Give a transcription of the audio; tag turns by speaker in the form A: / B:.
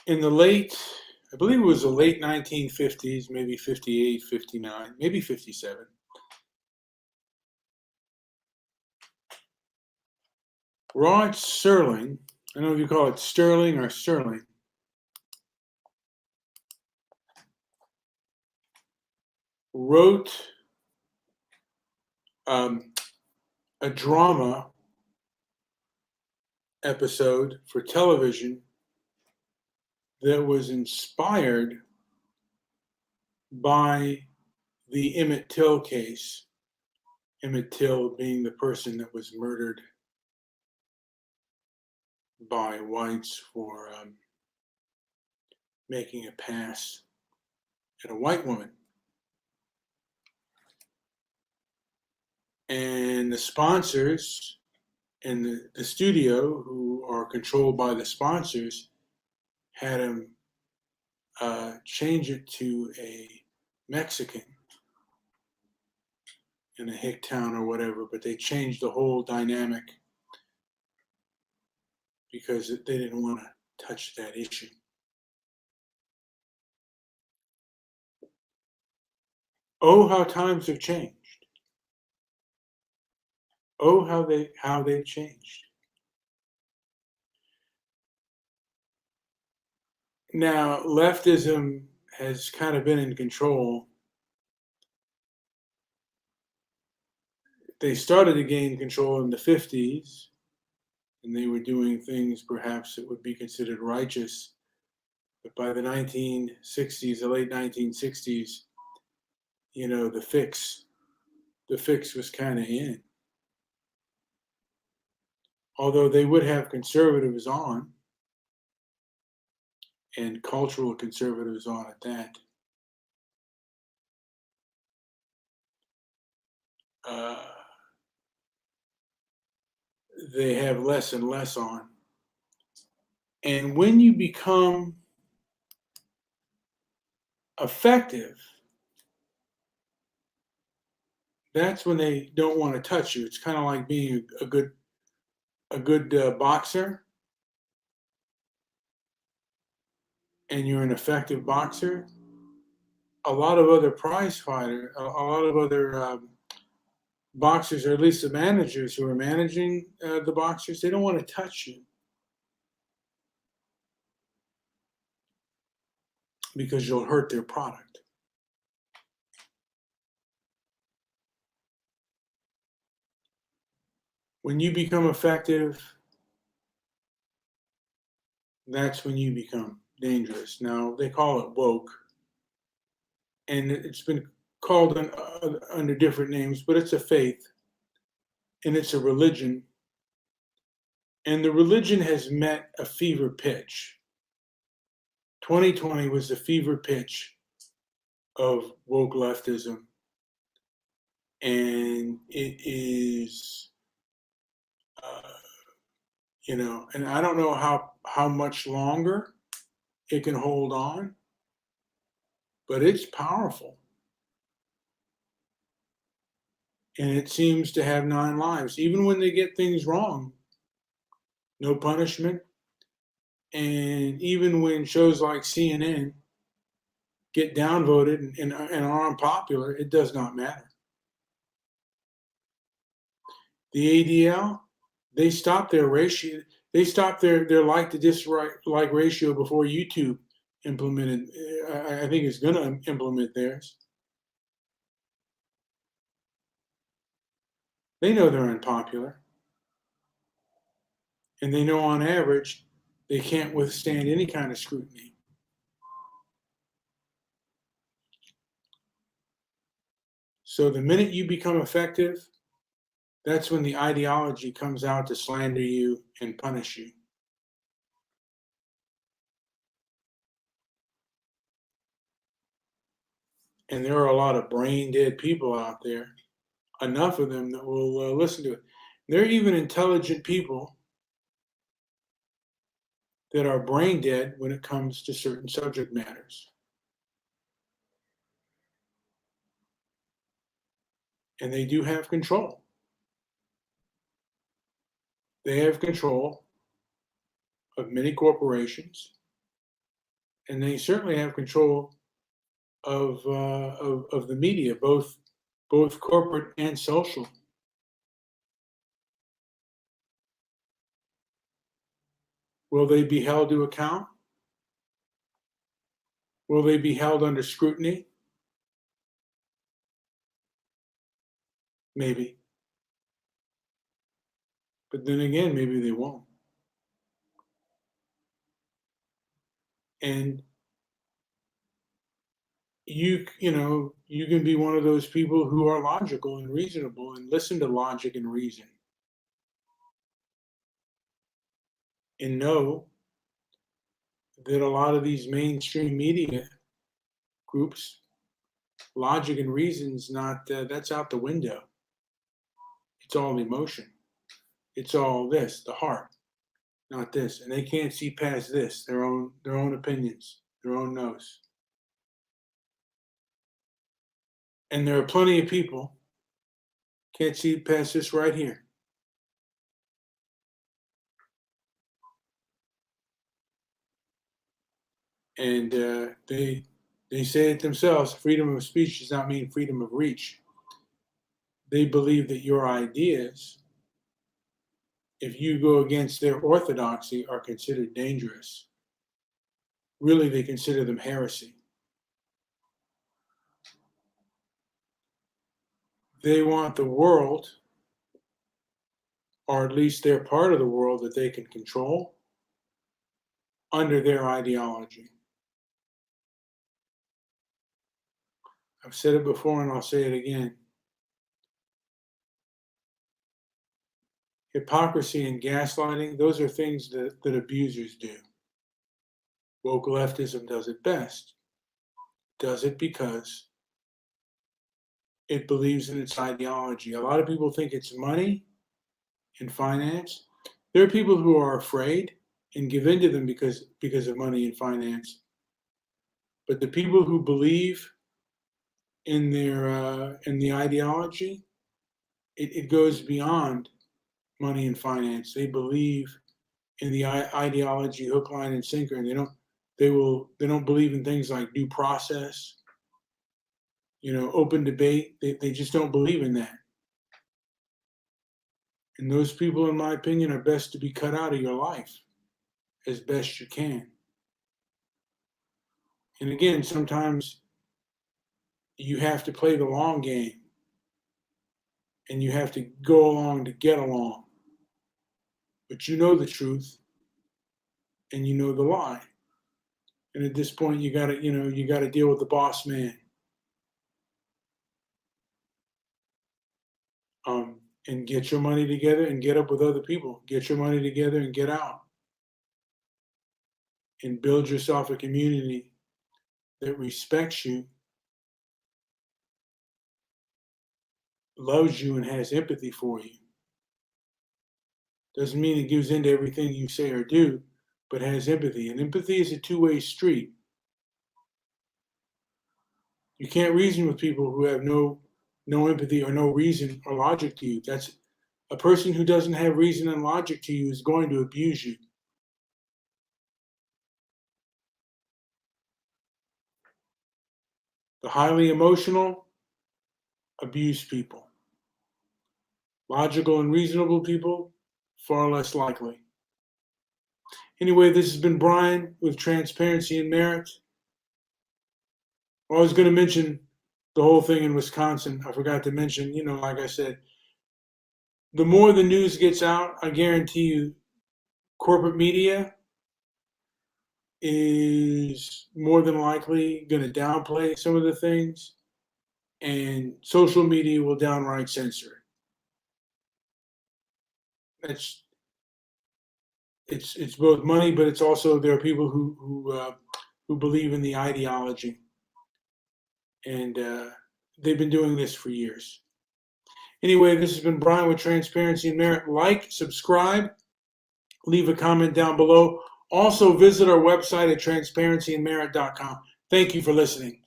A: in the late, I believe it was the late 1950s, maybe 58, 59, maybe 57. Rod Serling, I don't know if you call it Sterling or Serling, wrote a drama episode for television that was inspired by the Emmett Till case. Emmett Till being the person that was murdered by whites for making a pass at a white woman. And the sponsors and the studio, who are controlled by the sponsors, had him change it to a Mexican in a hick town or whatever, but they changed the whole dynamic because they didn't want to touch that issue. Oh, how times have changed. Oh, how they've changed. Now, leftism has kind of been in control. They started to gain control in the 50s, and they were doing things perhaps that would be considered righteous. But by the 1960s, the late 1960s, the fix was kind of in. Although they would have conservatives on, and cultural conservatives on at that. They have less and less on. And when you become effective, that's when they don't want to touch you. It's kind of like being a good boxer, and you're an effective boxer. A lot of other prize fighters, a lot of other boxers, or at least the managers who are managing the boxers, they don't want to touch you because you'll hurt their product. When you become effective, that's when you become dangerous. Now, they call it woke, and it's been called under different names, but it's a faith, and it's a religion. And the religion has met a fever pitch. 2020 was the fever pitch of woke leftism. And it is, and I don't know how much longer it can hold on, but it's powerful. And it seems to have 9 lives. Even when they get things wrong, no punishment. And even when shows like CNN get downvoted and are unpopular, it does not matter. The ADL, they stopped their ratio. They stopped their like to dislike ratio before YouTube implemented. I think it's going to implement theirs. They know they're unpopular, and they know on average they can't withstand any kind of scrutiny. So the minute you become effective, that's when the ideology comes out to slander you and punish you. And there are a lot of brain dead people out there, enough of them that will listen to it. There are even intelligent people that are brain dead when it comes to certain subject matters. And they do have control. They have control of many corporations. and they certainly have control of the media, both corporate and social. Will they be held to account? Will they be held under scrutiny? Maybe. But then again, maybe they won't. And you can be one of those people who are logical and reasonable and listen to logic and reason and know that a lot of these mainstream media groups, logic and reason's not, that's out the window. It's all emotion. It's all this, the heart, not this. And they can't see past this, their own opinions, their own nose. And there are plenty of people can't see past this right here. And they say it themselves, freedom of speech does not mean freedom of reach. They believe that your ideas, if you go against their orthodoxy, are considered dangerous. Really, they consider them heresy. They want the world, or at least their part of the world that they can control, under their ideology. I've said it before and I'll say it again. Hypocrisy and gaslighting, those are things that abusers do. Woke leftism does it best. Does it because it believes in its ideology. A lot of people think it's money and finance. There are people who are afraid and give in to them because of money and finance. But the people who believe in the ideology, it goes beyond money and finance. They believe in the ideology, hook, line, and sinker, and they don't believe in things like due process, open debate. They just don't believe in that. And those people, in my opinion, are best to be cut out of your life as best you can. And again, sometimes you have to play the long game, and you have to go along to get along. But you know the truth, and you know the lie. And at this point, you got to deal with the boss man. And get your money together and get up with other people. Get your money together and get out. And build yourself a community that respects you, loves you, and has empathy for you. Doesn't mean it gives in to everything you say or do, but has empathy. And empathy is a two-way street. You can't reason with people who have no empathy or no reason or logic to you. That's a person who doesn't have reason and logic to you is going to abuse you. The highly emotional abuse people. Logical and reasonable people, far less likely. Anyway, this has been Brian with Transparency and Merit. I was going to mention the whole thing in Wisconsin. I forgot to mention, like I said, the more the news gets out, I guarantee you, corporate media is more than likely going to downplay some of the things, and social media will downright censor it. It's both money, but it's also there are people who believe in the ideology, and they've been doing this for years. Anyway, this has been Brian with Transparency and Merit. Like, subscribe, leave a comment down below. Also, visit our website at transparencyandmerit.com. Thank you for listening.